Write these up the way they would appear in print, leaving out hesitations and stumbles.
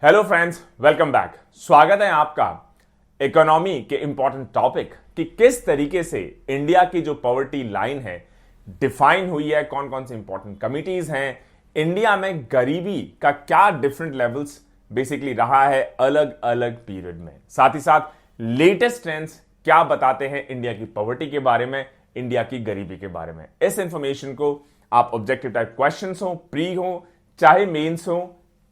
Hello friends, welcome back. स्वागत है आपका इकोनॉमी के इंपॉर्टेंट टॉपिक कि किस तरीके से इंडिया की जो पॉवर्टी लाइन है डिफाइन हुई है, कौन कौन सी इंपॉर्टेंट कमिटीज हैं, इंडिया में गरीबी का क्या डिफरेंट लेवल्स बेसिकली रहा है अलग अलग पीरियड में, साथ ही साथ लेटेस्ट ट्रेंड्स क्या बताते हैं इंडिया की पॉवर्टी के बारे में, इंडिया की गरीबी के बारे में। इस इंफॉर्मेशन को आप ऑब्जेक्टिव टाइप क्वेश्चंस हो, प्री हो, चाहे मेंस हो,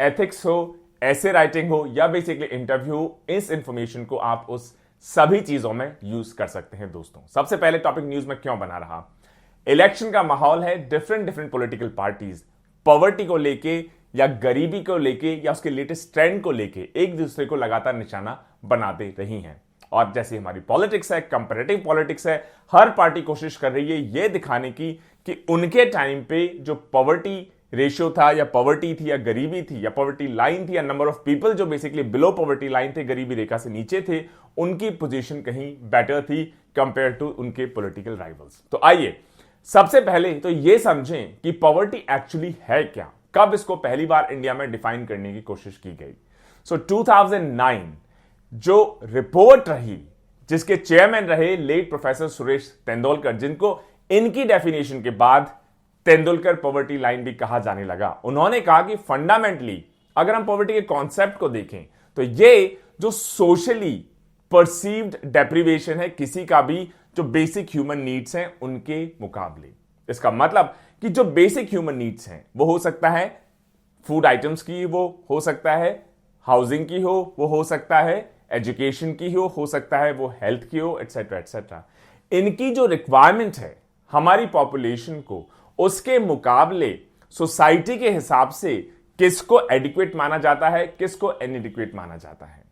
एथिक्स हो, ऐसे राइटिंग हो या बेसिकली इंटरव्यू, इस इंफॉर्मेशन को आप उस सभी चीजों में यूज कर सकते हैं। दोस्तों, सबसे पहले टॉपिक न्यूज में क्यों बना रहा, इलेक्शन का माहौल है, डिफरेंट पॉलिटिकल पार्टीज पॉवर्टी को लेके या गरीबी को लेके या उसके लेटेस्ट ट्रेंड को लेके एक दूसरे को लगातार निशाना बनाते रही हैं। और जैसे हमारी पॉलिटिक्स है, कंपैरेटिव पॉलिटिक्स है, हर पार्टी कोशिश कर रही है यह दिखाने की कि उनके टाइम पे जो पॉवर्टी रेशियो था या पॉवर्टी थी या गरीबी थी या पॉवर्टी लाइन थी या नंबर ऑफ पीपल जो बेसिकली बिलो पॉवर्टी लाइन थे, गरीबी रेखा से नीचे थे, उनकी पोजीशन कहीं बेटर थी कंपेयर टू उनके पॉलिटिकल राइवल्स। तो आइए सबसे पहले तो यह समझें कि पॉवर्टी एक्चुअली है क्या, कब इसको पहली बार इंडिया में डिफाइन करने की कोशिश की गई। 2009 जो रिपोर्ट रही जिसके चेयरमैन रहे लेट प्रोफेसर सुरेश तेंदुलकर, जिनको इनकी डेफिनेशन के बाद तेंदुलकर पॉवर्टी लाइन भी कहा जाने लगा। उन्होंने कहा कि फंडामेंटली अगर हम पॉवर्टी के कॉन्सेप्ट को देखें तो ये जो सोशली परसीव्ड डेप्रिवेशन है किसी का भी जो बेसिक ह्यूमन नीड्स हैं उनके मुकाबले। इसका मतलब कि जो बेसिक ह्यूमन नीड्स हैं वो हो सकता है फूड आइटम्स की, वो हो सकता है हाउसिंग की हो, वो हो सकता है एजुकेशन की हो सकता है वो हेल्थ की हो, एटसेट्रा एटसेट्रा। इनकी जो रिक्वायरमेंट है हमारी पॉपुलेशन को, उसके मुकाबले सोसाइटी के हिसाब से किसको एडिक्वेट माना जाता है, किसको इनएडिक्वेट माना जाता है।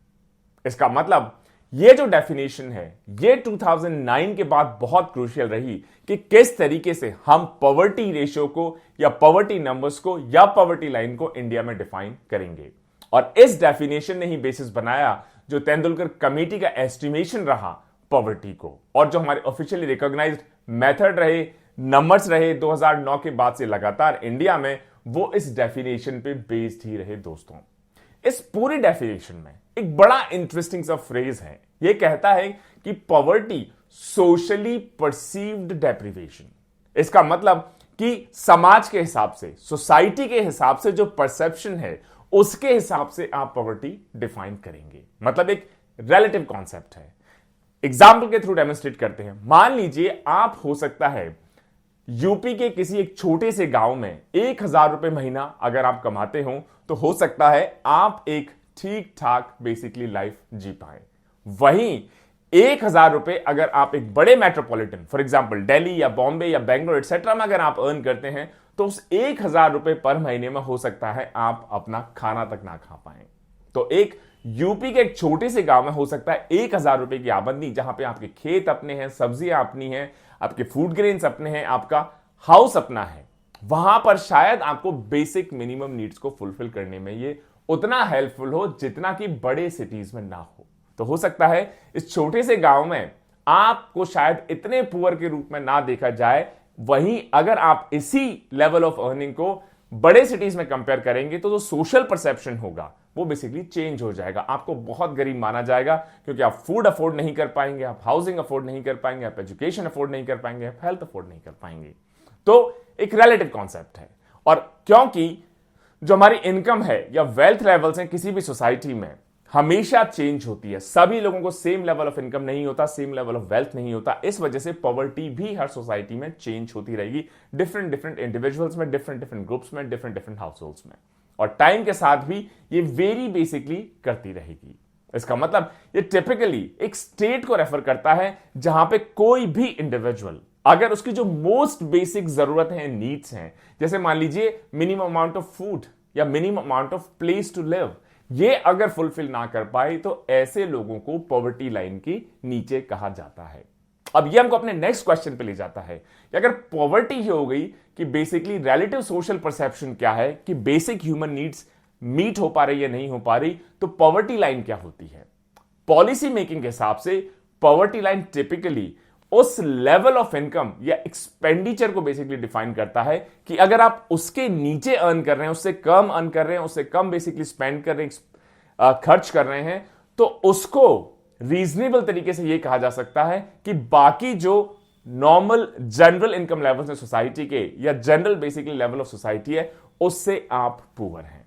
इसका मतलब ये जो डेफिनेशन है ये 2009 के बाद बहुत क्रूशियल रही कि किस तरीके से हम पॉवर्टी रेशियो को या पॉवर्टी नंबर्स को या पॉवर्टी लाइन को इंडिया में डिफाइन करेंगे। और इस डेफिनेशन ने ही बेसिस बनाया जो तेंदुलकर कमेटी का एस्टिमेशन रहा पॉवर्टी को, और जो हमारे ऑफिशियली रिकॉग्नाइज्ड मेथड रहे, नंबर्स रहे 2009 के बाद से लगातार इंडिया में, वो इस डेफिनेशन पे बेस्ड ही रहे। दोस्तों, इस पूरी डेफिनेशन में एक बड़ा इंटरेस्टिंग सा फ्रेज है, ये कहता है कि पॉवर्टी सोशली परसीव्ड डेप्रिवेशन। इसका मतलब कि समाज के हिसाब से, सोसाइटी के हिसाब से जो परसेप्शन है उसके हिसाब से आप पॉवर्टी डिफाइन करेंगे। मतलब एक रिलेटिव कॉन्सेप्ट है। एग्जाम्पल के थ्रू डेमोन्स्ट्रेट करते हैं। मान लीजिए आप हो सकता है यूपी के किसी एक छोटे से गांव में 1000 रुपए महीना अगर आप कमाते हो तो हो सकता है आप एक ठीक ठाक बेसिकली लाइफ जी पाए। वहीं 1000 रुपए अगर आप एक बड़े मेट्रोपॉलिटन फॉर एग्जांपल दिल्ली या बॉम्बे या बेंगलोर एटसेट्रा में अगर आप अर्न करते हैं तो उस 1000 रुपए पर महीने में हो सकता है आप अपना खाना तक ना खा पाए। तो एक यूपी के एक छोटे से गांव में हो सकता है 1000 रुपए की आमदनी, जहां पे आपके खेत अपने हैं, सब्जियां अपनी हैं, आपके फूड ग्रेन्स अपने हैं, आपका हाउस अपना है, वहां पर शायद आपको बेसिक मिनिमम नीड्स को फुलफिल करने में ये उतना हेल्पफुल हो जितना कि बड़े सिटीज में ना हो। तो हो सकता है इस छोटे से गांव में आपको शायद इतने पुअर के रूप में ना देखा जाए, वहीं अगर आप इसी लेवल ऑफ अर्निंग को बड़े सिटीज में कंपेयर करेंगे तो जो सोशल परसेप्शन होगा वो बेसिकली चेंज हो जाएगा। आपको बहुत गरीब माना जाएगा क्योंकि आप फूड अफोर्ड नहीं कर पाएंगे, आप हाउसिंग अफोर्ड नहीं कर पाएंगे, आप एजुकेशन अफोर्ड नहीं कर पाएंगे, आप हेल्थ अफोर्ड नहीं कर पाएंगे। तो एक रिलेटिव कॉन्सेप्ट है। और क्योंकि जो हमारी इनकम है या वेल्थ लेवल्स हैं किसी भी सोसाइटी में हमेशा चेंज होती है, सभी लोगों को सेम लेवल ऑफ इनकम नहीं होता, सेम लेवल ऑफ वेल्थ नहीं होता, इस वजह से पॉवर्टी भी हर सोसाइटी में चेंज होती रहेगी, डिफरेंट इंडिविजुअल्स में, डिफरेंट ग्रुप्स में, डिफरेंट हाउस होल्ड्स में, और टाइम के साथ भी ये वेरी बेसिकली करती रहेगी। इसका मतलब ये टिपिकली एक स्टेट को रेफर करता है जहां पे कोई भी इंडिविजुअल अगर उसकी जो मोस्ट बेसिक जरूरत है, नीड्स हैं, जैसे मान लीजिए मिनिमम अमाउंट ऑफ फूड या minimum amount of place to live, ये अगर फुलफिल ना कर पाए तो ऐसे लोगों को पॉवर्टी लाइन के नीचे कहा जाता है। अब ये हमको अपने नेक्स्ट क्वेश्चन पे ले जाता है कि अगर पॉवर्टी ही हो गई कि बेसिकली रिलेटिव सोशल परसेप्शन क्या है कि बेसिक ह्यूमन नीड्स मीट हो पा रही या नहीं हो पा रही, तो पॉवर्टी लाइन क्या होती है। पॉलिसी मेकिंग के हिसाब से पॉवर्टी लाइन टिपिकली उस लेवल ऑफ इनकम या एक्सपेंडिचर को बेसिकली डिफाइन करता है कि अगर आप उसके नीचे अर्न कर रहे हैं, उससे कम अर्न कर रहे हैं, उससे कम बेसिकली स्पेंड कर रहे हैं, खर्च कर रहे हैं, तो उसको रीजनेबल तरीके से यह कहा जा सकता है कि बाकी जो नॉर्मल जनरल इनकम लेवल्स हैं सोसाइटी के, या general basically level of society है, उससे आप पुअर हैं।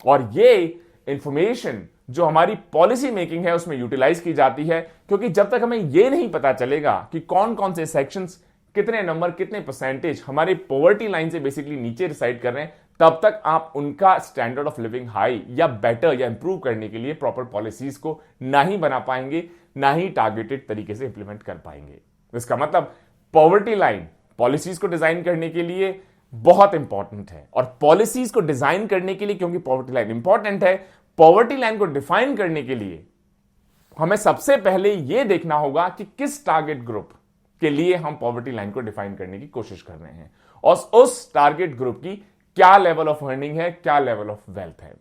और ये इंफॉर्मेशन जो हमारी पॉलिसी मेकिंग है उसमें यूटिलाइज की जाती है, क्योंकि जब तक हमें यह नहीं पता चलेगा कि कौन कौन से सेक्शंस, कितने नंबर, कितने परसेंटेज हमारे पॉवर्टी लाइन से बेसिकली नीचे रिसाइड कर रहे हैं, तब तक आप उनका स्टैंडर्ड ऑफ लिविंग हाई या बेटर या इंप्रूव करने के लिए प्रॉपर पॉलिसीज को ना ही बना पाएंगे, ना ही टारगेटेड तरीके से इंप्लीमेंट कर पाएंगे। इसका मतलब पॉवर्टी लाइन पॉलिसीज को डिजाइन करने के लिए बहुत इंपॉर्टेंट है। और पॉलिसीज को डिजाइन करने के लिए, क्योंकि पॉवर्टी लाइन इंपॉर्टेंट है, पॉवर्टी लाइन को डिफाइन करने के लिए हमें सबसे पहले यह देखना होगा कि किस टारगेट ग्रुप के लिए हम पॉवर्टी लाइन को डिफाइन करने की कोशिश कर रहे हैं, और उस टारगेट ग्रुप की क्या लेवल ऑफ अर्निंग है, क्या लेवल ऑफ वेल्थ है।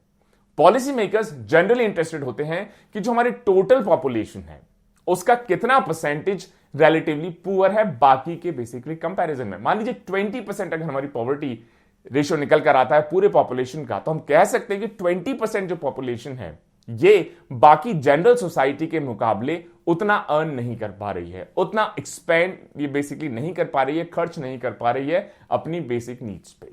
पॉलिसी मेकर्स जनरली इंटरेस्टेड होते हैं कि जो हमारी टोटल पॉपुलेशन है उसका कितना परसेंटेज रिलेटिवली पुअर है बाकी के बेसिकली कंपैरिजन में। मान लीजिए 20% अगर हमारी पॉवर्टी रेशियो निकल कर आता है पूरे पॉपुलेशन का, तो हम कह सकते हैं कि 20% जो पॉपुलेशन है ये बाकी जनरल सोसाइटी के मुकाबले उतना अर्न नहीं कर पा रही है, उतना एक्सपेंड ये बेसिकली नहीं कर पा रही है, खर्च नहीं कर पा रही है अपनी बेसिक नीड्स पे।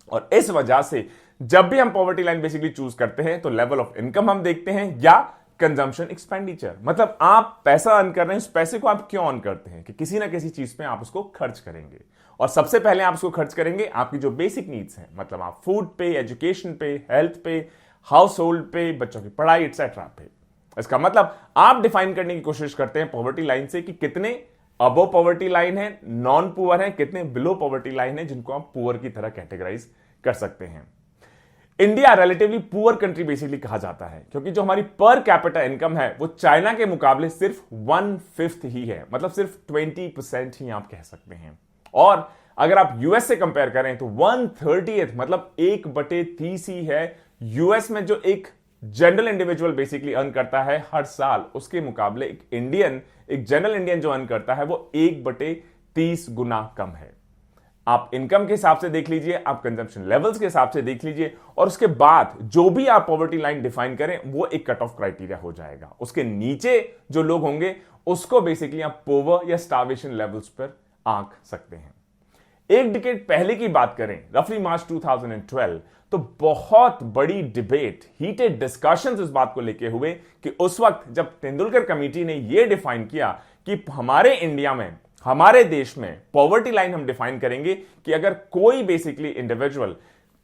और इस वजह से जब भी हम पॉवर्टी लाइन बेसिकली चूज करते हैं तो लेवल ऑफ इनकम हम देखते हैं, या कंजम्पशन एक्सपेंडिचर, मतलब आप पैसा अर्न कर रहे हैं, उस पैसे को आप क्यों अर्न करते हैं कि किसी ना किसी चीज पे आप उसको खर्च करेंगे। और सबसे पहले आप उसको खर्च करेंगे आपकी जो बेसिक नीड्स हैं, मतलब आप फूड पे, एजुकेशन पे, हेल्थ पे, हाउस होल्ड पे, बच्चों की पढ़ाई एक्सेट्रा पे। इसका मतलब आप डिफाइन करने की कोशिश करते हैं पॉवर्टी लाइन से कि कितने अबव पॉवर्टी लाइन है, नॉन पुअर है, कितने बिलो पॉवर्टी लाइन है जिनको आप पुअर की तरह कैटेगराइज कर सकते हैं। India relatively poor country basically कहा जाता है क्योंकि जो हमारी पर कैपिटा इनकम है वो चाइना के मुकाबले सिर्फ 1/5 ही है, मतलब सिर्फ 20% ही आप कह सकते हैं। और अगर आप यूएस से कंपेयर करें तो 1/30 मतलब 1/30 ही है यूएस में जो एक जनरल इंडिविजुअल बेसिकली अर्न करता है हर साल, उसके मुकाबले एक जनरल इंडियन जो अर्न करता है वो 1/30 गुना कम है। आप इनकम के हिसाब से देख लीजिए, आप कंजम्पशन लेवल्स के हिसाब से देख लीजिए, और उसके बाद जो भी आप पॉवर्टी लाइन डिफाइन करें वो एक कट ऑफ क्राइटेरिया हो जाएगा। उसके नीचे जो लोग होंगे उसको बेसिकली आप पोवर या स्टार्वेशन लेवल्स पर आंक सकते हैं। एक डिकेड पहले की बात करें, रफली मार्च 2012, तो बहुत बड़ी डिबेट, हीटेड डिस्कशंस इस बात को लेके हुए कि उस वक्त जब तेंदुलकर कमेटी ने यह डिफाइन किया कि हमारे इंडिया में, हमारे देश में पॉवर्टी लाइन हम डिफाइन करेंगे कि अगर कोई basically individual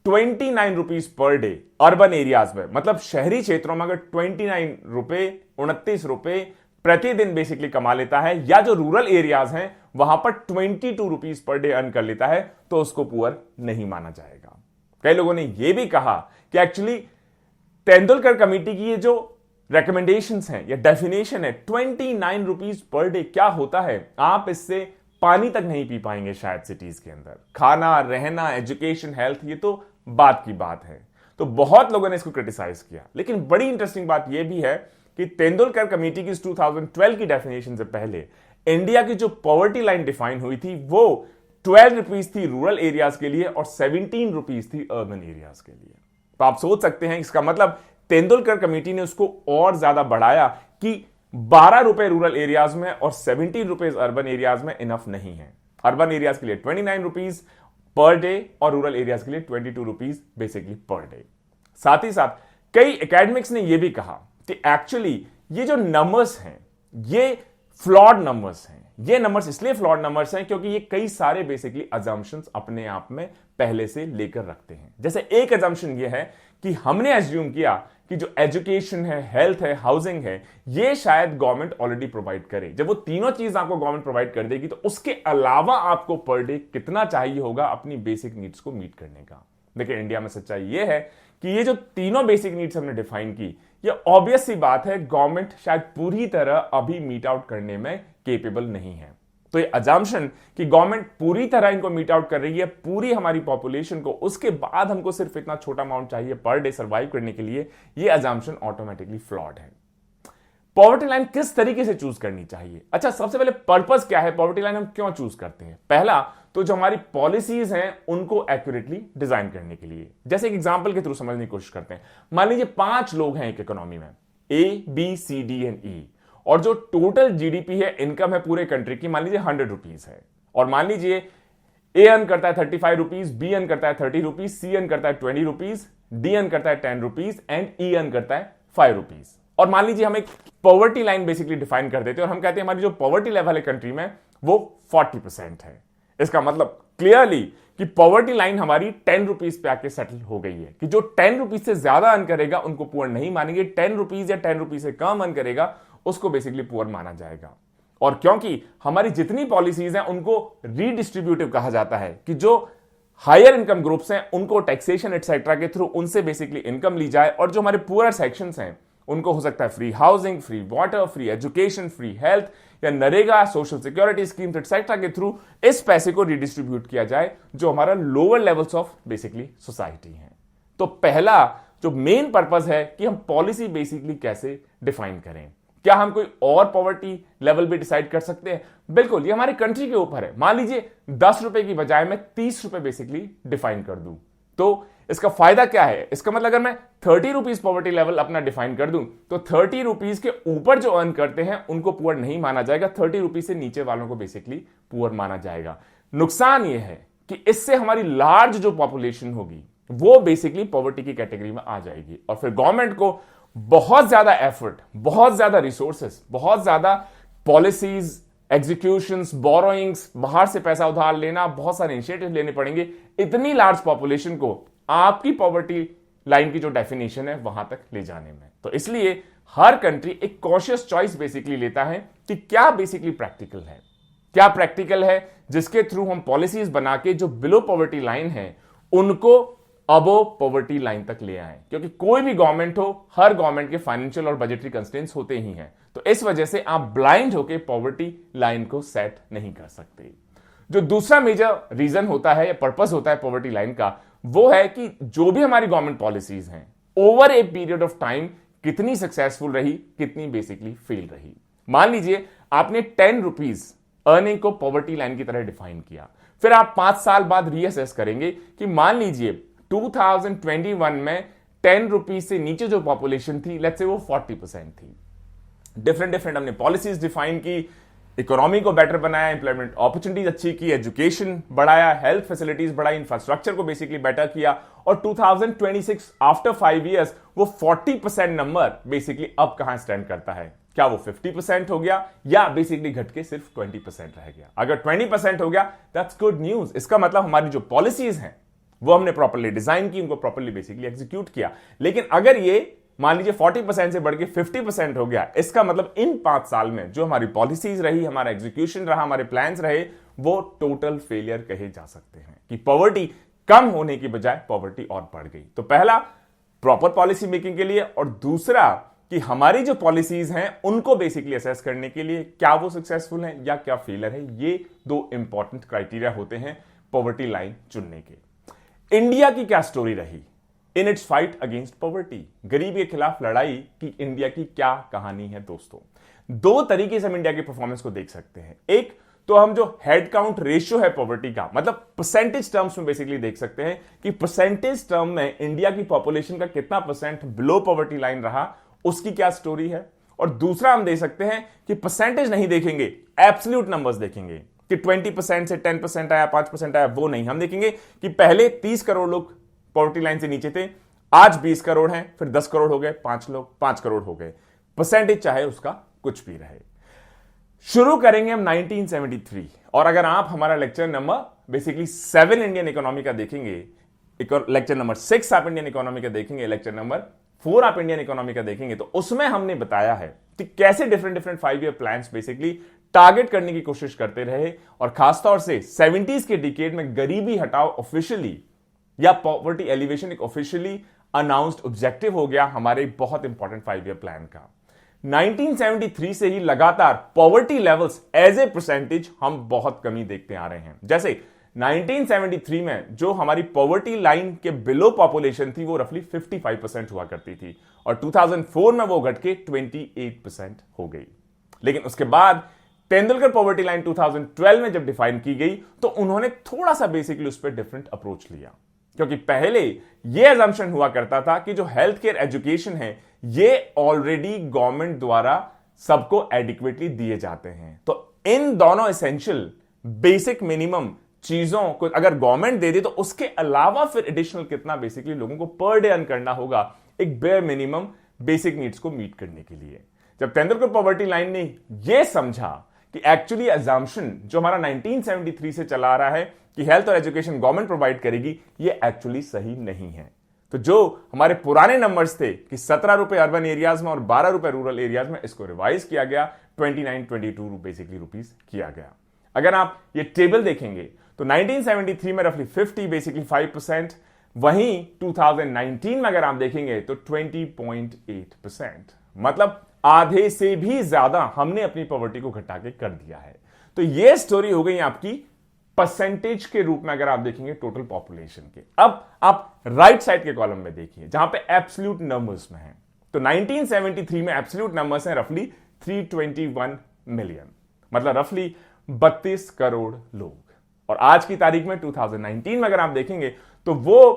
29 rupees per day urban areas में, मतलब शहरी क्षेत्रों में अगर 29 रुपए प्रतिदिन बेसिकली कमा लेता है, या जो रूरल एरियाज हैं वहां पर 22 रुपीज पर डे अर्न कर लेता है, तो उसको पुअर नहीं माना जाएगा। कई लोगों ने यह भी कहा कि एक्चुअली तेंदुलकर कमेटी की ये जो रेकमेंडेशंस हैं या डेफिनेशन है 29 रुपीज पर डे, क्या होता है, आप इससे पानी तक नहीं पी पाएंगे शायद सिटीज के अंदर। खाना, रहना, एजुकेशन, हेल्थ, ये तो बात की बात है। तो बहुत लोगों ने इसको क्रिटिसाइज किया, लेकिन बड़ी इंटरेस्टिंग बात यह भी है कि तेंदुलकर कमेटी की 2012 की डेफिनेशन से पहले इंडिया की जो पॉवर्टी लाइन डिफाइन हुई थी वो 12 रुपीज थी रूरल एरियाज के लिए और 17 रुपीज थी अर्बन एरियाज के लिए। तो आप सोच सकते हैं इसका मतलब तेंदुलकर कमेटी ने उसको और ज्यादा बढ़ाया कि 12 रुपए रूरल एरियाज में और 17 रुपीज अर्बन एरियाज में इनफ नहीं है। अर्बन एरियाज के लिए 29 रुपीज पर डे और रूरल एरियाज के लिए 22 रुपीज बेसिकली पर डे। साथ ही साथ कई एकेडमिक्स ने यह भी कहा कि एक्चुअली ये जो नंबर्स हैं ये फ्लॉड नंबर्स हैं। ये नंबर्स इसलिए फ्लॉड नंबर्स हैं क्योंकि ये कई सारे बेसिकली अजम्पशंस अपने आप में पहले से लेकर रखते हैं। जैसे एक अजम्पशन ये है कि हमने एज्यूम किया कि जो एजुकेशन है, हेल्थ है, हाउसिंग है, ये शायद गवर्नमेंट ऑलरेडी प्रोवाइड करे। जब वो तीनों चीज आपको गवर्नमेंट प्रोवाइड कर देगी तो उसके अलावा आपको पर डे कितना चाहिए होगा अपनी बेसिक नीड्स को मीट करने का। देखिए इंडिया में सच्चाई ये है कि ये जो तीनों बेसिक नीड्स हमने डिफाइन की, ये ऑब्वियस सी बात है गवर्नमेंट शायद पूरी तरह अभी मीट आउट करने में केपेबल नहीं है। तो ये अजम्पशन कि गवर्नमेंट पूरी तरह इनको मीट आउट कर रही है, पूरी हमारी पॉपुलेशन को, उसके बाद हमको सिर्फ इतना छोटा अमाउंट चाहिए पर डे सर्वाइव करने के लिए, ये अजम्पशन ऑटोमेटिकली फ्लॉड है। पॉवर्टी लाइन किस तरीके से चूज करनी चाहिए? अच्छा, सबसे पहले पर्पस क्या है, पॉवर्टी लाइन हम क्यों चूज करते हैं? पहला तो जो हमारी पॉलिसीज हैं उनको एक्यूरेटली डिजाइन करने के लिए, जैसे एक एग्जांपल के थ्रू समझने की कोशिश करते हैं। मान लीजिए 5 लोग हैं एक इकोनॉमी में, A B C D and E, और जो टोटल जीडीपी है, इनकम है पूरे कंट्री की, मान लीजिए 100 रुपीज है। और मान लीजिए ए अर्न करता है 35 रुपीज, बी अर्न करता है 30 रुपीज, सी अर्न करता है 20 रुपीज, डी अर्न करता है 10 रुपीज एंड ई अर्न करता है 5 रुपीज। और मान लीजिए हम एक पॉवर्टी लाइन बेसिकली डिफाइन कर देते हैं और हम कहते हैं हमारी जो पॉवर्टी लेवल है कंट्री में वो 40% है। इसका मतलब क्लियरली कि पॉवर्टी लाइन हमारी 10 रुपीज पे आके सेटल हो गई है कि जो 10 रुपीज से ज्यादा अर्न करेगा उनको पुअर नहीं मानेंगे, 10 रुपीज या 10 रुपीज से कम अर्न करेगा उसको बेसिकली पुअर माना जाएगा। और क्योंकि हमारी जितनी पॉलिसीज हैं उनको रीडिस्ट्रीब्यूटिव कहा जाता है कि जो हायर इनकम ग्रुप्स हैं उनको टैक्सेशन एटसेट्रा के थ्रू उनसे बेसिकली इनकम ली जाए, और जो हमारे पुअर सेक्शंस हैं उनको हो सकता है free housing, free water, free education, free health या NREGA, social security schemes etcetera के थ्रू इस पैसे को रिडिस्ट्रीब्यूट किया जाए जो हमारा lower levels of basically society है। तो पहला जो मेन पर्पस है कि हम पॉलिसी बेसिकली कैसे डिफाइन करें। क्या हम कोई और पॉवर्टी लेवल भी डिसाइड कर सकते हैं? बिल्कुल, ये हमारी कंट्री के ऊपर है। मान लीजिए 10 रुपए की बजाय मैं 30 रुपए बेसिकली डिफाइन कर दूं, तो इसका फायदा क्या है? इसका मतलब अगर मैं 30 रुपीज पॉवर्टी लेवल अपना डिफाइन कर दूं तो 30 रुपीज के ऊपर जो अर्न करते हैं उनको पुअर नहीं माना जाएगा, 30 रुपीज से नीचे वालों को बेसिकली पुअर माना जाएगा। नुकसान यह है कि इससे हमारी लार्ज जो पॉपुलेशन होगी वो बेसिकली पॉवर्टी की कैटेगरी में आ जाएगी, और फिर गवर्नमेंट को बहुत ज्यादा एफर्ट, बहुत ज्यादा रिसोर्सेस, बहुत ज्यादा पॉलिसीज, एग्जीक्यूशंस, बोरोइंग्स, बाहर से पैसा उधार लेना, बहुत सारे इनिशिएटिव लेने पड़ेंगे इतनी लार्ज पॉपुलेशन को आपकी पॉवर्टी लाइन की जो डेफिनेशन है वहां तक ले जाने में। तो इसलिए हर कंट्री एक कॉशियस चॉइस बेसिकली लेता है कि क्या बेसिकली प्रैक्टिकल है, क्या प्रैक्टिकल है जिसके थ्रू हम पॉलिसीज बना के जो बिलो पॉवर्टी लाइन है उनको अबो पॉवर्टी लाइन तक ले आए। क्योंकि कोई भी गवर्नमेंट हो, हर गवर्नमेंट के फाइनेंशियल और बजटरी कंस्ट्रेंट्स होते ही हैं, तो इस वजह से आप ब्लाइंड होकर पॉवर्टी लाइन को सेट नहीं कर सकते। जो दूसरा मेजर रीजन होता है या पर्पस होता है पॉवर्टी लाइन का, वो है कि जो भी हमारी गवर्नमेंट पॉलिसीज हैं over a period of time कितनी सक्सेसफुल रही, कितनी बेसिकली फेल रही। मान लीजिए आपने 10 रुपीज अर्निंग को पॉवर्टी लाइन की तरह डिफाइन किया, फिर आप 5 साल बाद रीअसेस करेंगे कि मान लीजिए 2021 में 10 रुपीज से नीचे जो पॉपुलेशन थी, लेट्स से वो 40% थी। डिफरेंट हमने पॉलिसीज डिफाइन की, इकोनॉमी को बेटर बनाया, इंप्लॉयमेंट अपॉर्चुनिटीज अच्छी की, एजुकेशन बढ़ाया, हेल्थ फैसिलिटीज बढ़ाई, इंफ्रास्ट्रक्चर को बेसिकली बेटर किया, और 2026 आफ्टर 5 इयर्स वो 40% नंबर बेसिकली अब कहां स्टैंड करता है? क्या वो 50% हो गया या बेसिकली घट के सिर्फ 20% रह गया? अगर 20% हो गया दैट्स गुड न्यूज। इसका मतलब हमारी जो पॉलिसीज हैं वो हमने प्रॉपर्ली डिजाइन की, उनको प्रॉपर्ली बेसिकली एग्जीक्यूट किया। लेकिन अगर ये मान लीजिए 40% से बढ़ के 50% हो गया, इसका मतलब इन 5 साल में जो हमारी पॉलिसीज रही, हमारा एग्जीक्यूशन रहा, हमारे प्लान्स रहे, वो टोटल फेलियर कहे जा सकते हैं कि पॉवर्टी कम होने की बजाय पॉवर्टी और बढ़ गई। तो पहला प्रॉपर पॉलिसी मेकिंग के लिए, और दूसरा कि हमारी जो पॉलिसीज हैं उनको बेसिकली असेस करने के लिए क्या वो सक्सेसफुल हैं या क्या फेलियर है। ये 2 इंपॉर्टेंट क्राइटेरिया होते हैं पॉवर्टी लाइन चुनने के। इंडिया की क्या स्टोरी रही in its fight against poverty? गरीबी के खिलाफ लड़ाई की इंडिया की क्या कहानी है दोस्तों? 2 तरीके से हम इंडिया के परफॉर्मेंस को देख सकते हैं। एक तो हम जो हेड काउंट रेशियो है पॉवर्टी का, मतलब परसेंटेज टर्म्स में बेसिकली देख सकते हैं कि परसेंटेज टर्म में इंडिया की पॉपुलेशन का कितना परसेंट बिलो पॉवर्टी लाइन रहा, उसकी क्या स्टोरी है। और दूसरा हम देख सकते हैं कि परसेंटेज नहीं देखेंगे, एब्सोल्यूट नंबर्स देखेंगे कि 20% से 10% आया, 5% आया, वो नहीं। हम देखेंगे कि पहले 30 करोड़ लोग पॉवर्टी लाइन से नीचे थे, आज 20 करोड़ हैं, फिर 10 करोड़ हो गए, 5 करोड़ हो गए। परसेंटेज चाहे उसका कुछ भी रहे। शुरू करेंगे हम 1973, और अगर आप हमारा lecture number basically 7 Indian economy का देखेंगे, लेक्चर नंबर 6 आप इंडियन इकोनॉमी का देखेंगे, लेक्चर नंबर 4 आप इंडियन इकोनॉमी का देखेंगे, तो उसमें हमने बताया है कि कैसे different 5 year plans basically target करने की कोशिश करते रहे, और खासतौर से 70s के डिकेड में गरीबी हटाओ ऑफिशियली या पॉवर्टी एलिवेशन एक ऑफिशियली अनाउंस्ड ऑब्जेक्टिव हो गया हमारे बहुत इंपॉर्टेंट 5 ईयर प्लान का। 1973 से ही लगातार poverty levels as a percentage हम बहुत कमी देखते आ रहे हैं। जैसे 1973 में जो हमारी पॉवर्टी लाइन के बिलो पॉपुलेशन थी वो रफली 55% हुआ करती थी, और 2004 में वो घट के 28% हो गई। लेकिन उसके बाद तेंदुलकर पॉवर्टी लाइन 2012 में जब डिफाइन की गई तो उन्होंने थोड़ा सा बेसिकली उस पर डिफरेंट अप्रोच लिया, क्योंकि पहले यह अजम्पशन हुआ करता था कि जो हेल्थ केयर एजुकेशन है ये ऑलरेडी गवर्नमेंट द्वारा सबको एडिक्वेटली दिए जाते हैं। तो इन दोनों एसेंशियल बेसिक मिनिमम चीजों को अगर गवर्नमेंट दे दे तो उसके अलावा फिर एडिशनल कितना बेसिकली लोगों को पर डे अर्न करना होगा एक बेयर मिनिमम बेसिक नीड्स को मीट करने के लिए। जब तेंदुलकर पॉवर्टी लाइन ने यह समझा कि एक्चुअली अजम्पशन जो हमारा 1973 से चला आ रहा है कि हेल्थ और एजुकेशन गवर्नमेंट प्रोवाइड करेगी, ये एक्चुअली सही नहीं है। तो जो हमारे पुराने नंबर्स थे कि 17 रुपए अर्बन एरियाज में और 12 रुपए रूरल एरियाज में, इसको रिवाइज किया गया 22 बेसिकली रुपीस किया गया। अगर आप ये टेबल देखेंगे तो 1973 में रफली 50 बेसिकली 5%, वहीं 2019 में अगर आप देखेंगे तो 20.8%, मतलब आधे से भी ज्यादा हमने अपनी पॉवर्टी को घटा के कर दिया है। तो ये स्टोरी हो गई आपकी परसेंटेज के रूप में अगर आप देखेंगे टोटल पॉपुलेशन के। अब आप राइट साइड के कॉलम में देखिए जहां पे एब्सोल्यूट नंबर्स में है, तो 1973 में एब्सोल्यूट नंबर्स हैं रफली 321 मिलियन, मतलब रफली 32 करोड़ लोग। और आज की तारीख में 2019 में अगर आप देखेंगे तो वो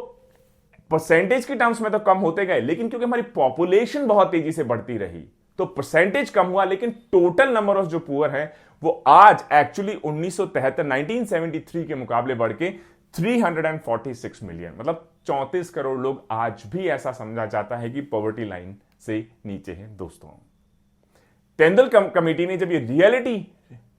परसेंटेज के टर्म्स में तो कम होते गए, लेकिन क्योंकि हमारी पॉपुलेशन बहुत तेजी से बढ़ती रही तो परसेंटेज कम हुआ, लेकिन टोटल नंबर ऑफ जो पुअर है वो आज एक्चुअली 1973 के मुकाबले बढ़ के 346 मिलियन, मतलब 34 करोड़ लोग आज भी ऐसा समझा जाता है कि पॉवर्टी लाइन से नीचे हैं। दोस्तों, तेंदुलकर कमेटी ने जब ये रियलिटी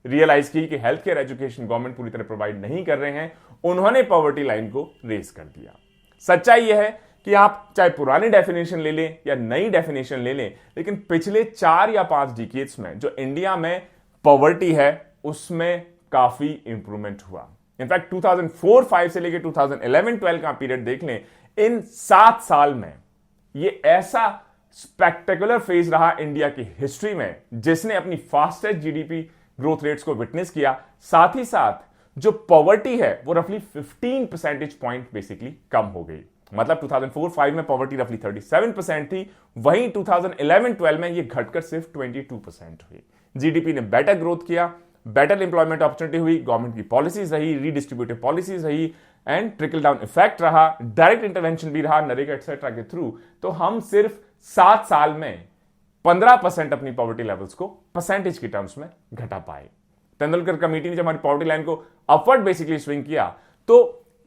रियलाइज की कि हेल्थ केयर एजुकेशन गवर्नमेंट पूरी तरह प्रोवाइड नहीं कर रहे हैं, उन्होंने पॉवर्टी लाइन को रेज कर दिया। सच्चाई यह है कि आप चाहे पुरानी डेफिनेशन ले लें या नई डेफिनेशन ले लें, लेकिन पिछले 4 या 5 डिकेड्स में जो इंडिया में पॉवर्टी है उसमें काफी इंप्रूवमेंट हुआ। इनफैक्ट 2004-5 से लेकर 2011-12 का पीरियड देख लें, इन 7 साल में ये ऐसा स्पेक्टेकुलर फेज रहा इंडिया की हिस्ट्री में जिसने अपनी फास्टेस्ट जीडीपी ग्रोथ रेट्स को विटनेस किया। साथ ही साथ जो पॉवर्टी है वो रफली 15 परसेंटेज पॉइंट बेसिकली कम हो गई, मतलब 2004-5 में पॉवर्टी रफली 37% थी, वहीं 2011-12 में ये घटकर सिर्फ 22% हुई। जीडीपी ने बेटर ग्रोथ किया, बेटर इंप्लॉयमेंट अपॉर्चुनिटी हुई, गवर्नमेंट की पॉलिसीज रही, रीडिस्ट्रीब्यूटिव पॉलिसीज रही एंड ट्रिकल डाउन इफेक्ट रहा, डायरेक्ट इंटरवेंशन भी रहा नरेगा एक्सेट्रा के थ्रू। तो हम सिर्फ 7 साल में 15% अपनी पॉवर्टी लेवल्स को परसेंटेज की टर्म्स में घटा पाए। तेंदुलकर कमेटी ने जब हमारी पॉवर्टी लाइन को अपवर्ड बेसिकली स्विंग किया तो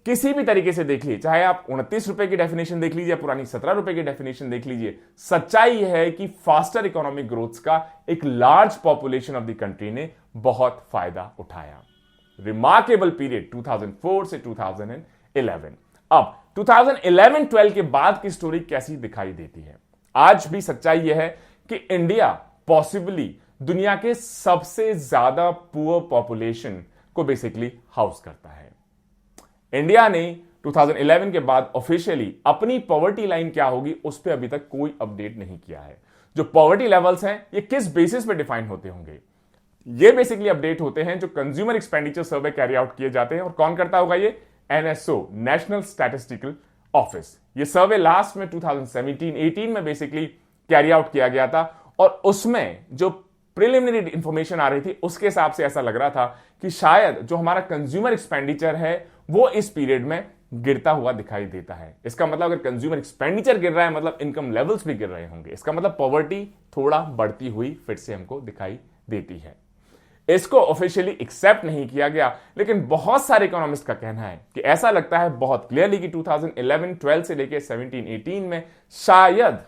किसी भी तरीके से देख लीजिए, चाहे आप 29 रुपए की डेफिनेशन देख लीजिए, पुरानी 17 रुपए की डेफिनेशन देख लीजिए, सच्चाई यह है कि फास्टर इकोनॉमिक ग्रोथ का एक large population of the country ने बहुत फायदा उठाया। रिमार्केबल पीरियड 2004 से 2011। अब 2011-12 के बाद की स्टोरी कैसी दिखाई देती है? आज भी सच्चाई यह है कि इंडिया पॉसिबली दुनिया के सबसे ज्यादा पुअर पॉपुलेशन को बेसिकली हाउस करता है। इंडिया ने 2011 के बाद ऑफिशियली अपनी पॉवर्टी लाइन क्या होगी उस पर अभी तक कोई अपडेट नहीं किया है। जो पॉवर्टी लेवल्स हैं ये किस बेसिस पे डिफाइन होते होंगे, ये बेसिकली अपडेट होते हैं जो कंज्यूमर एक्सपेंडिचर सर्वे कैरी आउट किए जाते हैं। और कौन करता होगा ये? NSO, national statistical office. ये सर्वे लास्ट में 2017-18 में बेसिकली कैरी आउट किया गया था और उसमें जो प्रिलिमिनरी इंफॉर्मेशन आ रही थी उसके हिसाब से ऐसा लग रहा था कि शायद जो हमारा कंज्यूमर एक्सपेंडिचर है वो इस पीरियड में गिरता हुआ दिखाई देता है। इसका मतलब अगर कंज्यूमर एक्सपेंडिचर गिर रहा है मतलब इनकम लेवल्स भी गिर रहे होंगे, इसका मतलब पॉवर्टी थोड़ा बढ़ती हुई फिर से हमको दिखाई देती है। इसको ऑफिशियली एक्सेप्ट नहीं किया गया, लेकिन बहुत सारे इकोनॉमिस्ट का कहना है कि ऐसा लगता है बहुत क्लियरली कि 2011-12 से लेकर 17-18 में शायद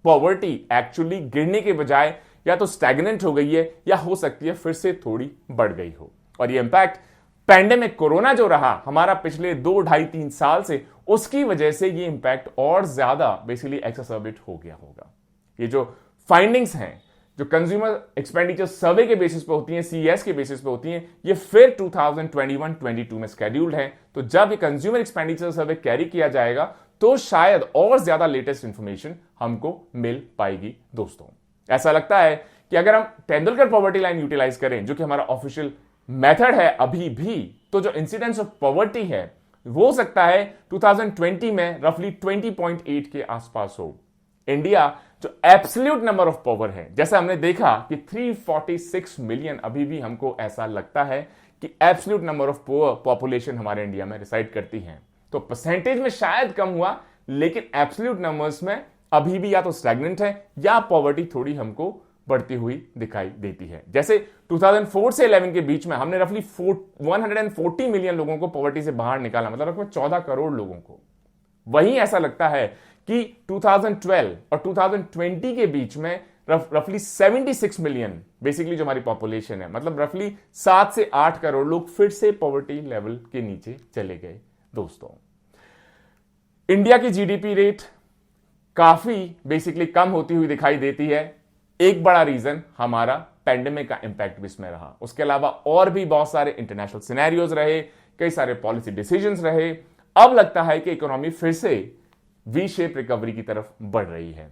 पॉवर्टी एक्चुअली गिरने के बजाय या तो स्टैग्नेंट हो गई है या हो सकती है फिर से थोड़ी बढ़ गई हो। और ये इंपैक्ट पैंडेमिक कोरोना जो रहा हमारा पिछले 2, 2.5, 3 साल से, उसकी वजह से ये इंपैक्ट और ज्यादा बेसिकली एक्सरसर्बेट हो गया होगा। ये जो फाइंडिंग्स हैं जो कंज्यूमर एक्सपेंडिचर सर्वे के बेसिस पे होती हैं, सीईएस के बेसिस पे होती हैं, ये फिर 2021-22 में स्केड्यूल्ड है। तो जब ये कंज्यूमर एक्सपेंडिचर सर्वे कैरी किया जाएगा तो शायद और ज्यादा लेटेस्ट इंफॉर्मेशन हमको मिल पाएगी। दोस्तों, ऐसा लगता है कि अगर हम तेंदुलकर पॉवर्टी लाइन यूटिलाइज करें जो कि हमारा ऑफिशियल मेथड है अभी भी, तो जो इंसिडेंस ऑफ पॉवर्टी है वो हो सकता है 2020 में रफली 20.8 के आसपास हो। इंडिया जो एब्सोल्यूट नंबर ऑफ पॉवर है, जैसे हमने देखा कि 346 मिलियन अभी भी हमको ऐसा लगता है कि एब्सोल्यूट नंबर ऑफ पॉपुलेशन हमारे इंडिया में रिसाइड करती है। तो परसेंटेज में शायद कम हुआ, लेकिन एब्सोल्यूट नंबर्स में अभी भी या तो स्टैग्नेंट है या पॉवर्टी थोड़ी हमको बढ़ती हुई दिखाई देती है। जैसे 2004 से 11 के बीच में हमने रफली 140 मिलियन लोगों को पॉवर्टी से बाहर निकाला, मतलब 14 करोड़ लोगों को। वहीं ऐसा लगता है कि 2012 और 2020 के बीच में रफली 76 मिलियन बेसिकली जो हमारी पॉपुलेशन है, मतलब रफली 7 से 8 करोड़ लोग फिर से पॉवर्टी लेवल के नीचे चले गए। दोस्तों, इंडिया की जीडीपी रेट काफी बेसिकली कम होती हुई दिखाई देती है। एक बड़ा रीजन हमारा पैंडेमिक का इंपैक्ट भी इसमें रहा। उसके अलावा और भी बहुत सारे इंटरनेशनल सिनेरियोज रहे, कई सारे पॉलिसी डिसीजंस रहे। अब लगता है कि इकोनॉमी फिर से वी शेप रिकवरी की तरफ बढ़ रही है।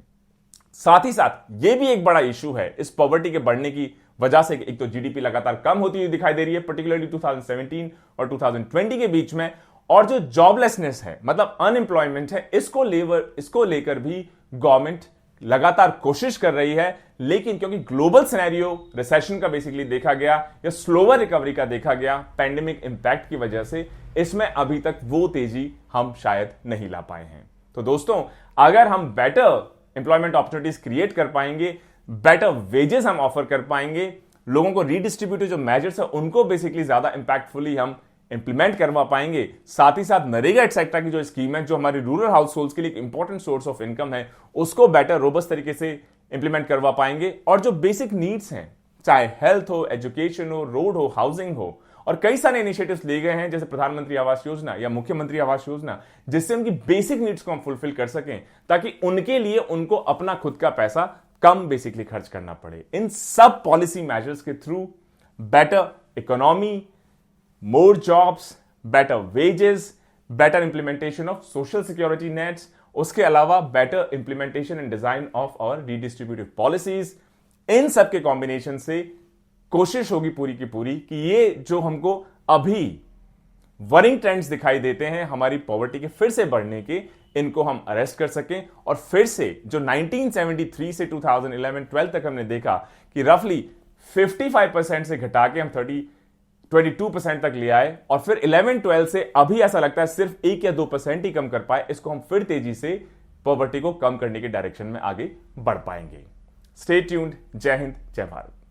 साथ ही साथ यह भी एक बड़ा इशू है इस पॉवर्टी के बढ़ने की वजह से, एक तो जीडीपी लगातार कम होती हुई दिखाई दे रही है, पर्टिकुलरली 2017 और 2020 के बीच में, और जो जॉबलेसनेस है मतलब अनएम्प्लॉयमेंट है, इसको लेकर भी गवर्नमेंट लगातार कोशिश कर रही है। लेकिन क्योंकि ग्लोबल सिनेरियो रिसेशन का बेसिकली देखा गया या स्लोअर रिकवरी का देखा गया पैंडेमिक इंपैक्ट की वजह से, इसमें अभी तक वो तेजी हम शायद नहीं ला पाए हैं। तो दोस्तों, अगर हम बेटर एम्प्लॉयमेंट अपॉर्चुनिटीज क्रिएट कर पाएंगे, बेटर वेजेस हम ऑफर कर पाएंगे, लोगों को रीडिस्ट्रीब्यूटिव जो मेजर्स है उनको बेसिकली ज्यादा इंपैक्टफुली हम इंप्लीमेंट करवा पाएंगे, साथ ही साथ नरेगा एटसेट्रा की जो स्कीम है जो हमारी रूरल हाउस होल्ड्स के लिए एक इंपॉर्टेंट सोर्स ऑफ इनकम है, उसको बेटर रोबस्ट तरीके से इंप्लीमेंट करवा पाएंगे। और जो बेसिक नीड्स हैं, चाहे हेल्थ हो, एजुकेशन हो, रोड हो, हाउसिंग हो, और कई सारे इनिशिएटिव्स लिए गए हैं जैसे प्रधानमंत्री आवास योजना या मुख्यमंत्री आवास योजना, जिससे उनकी बेसिक नीड्स को हम फुलफिल कर सकें, ताकि उनके लिए उनको अपना खुद का पैसा कम बेसिकली खर्च करना पड़े। इन सब पॉलिसी मेजर्स के through better economy, more jobs, better wages, better implementation of social security nets, उसके अलावा better implementation and design of our redistributive policies, इन सब के कॉम्बिनेशन से कोशिश होगी पूरी की पूरी कि ये जो हमको अभी वरिंग ट्रेंड्स दिखाई देते हैं हमारी पॉवर्टी के फिर से बढ़ने के, इनको हम अरेस्ट कर सकें और फिर से जो 1973 से 2011-12 तक हमने देखा कि रफली 55% से घटा के हम 22% तक ले आए, और फिर 11-12 से अभी ऐसा लगता है सिर्फ 1 या 2% ही कम कर पाए, इसको हम फिर तेजी से पॉवर्टी को कम करने के डायरेक्शन में आगे बढ़ पाएंगे। Stay tuned. जय हिंद, जय भारत।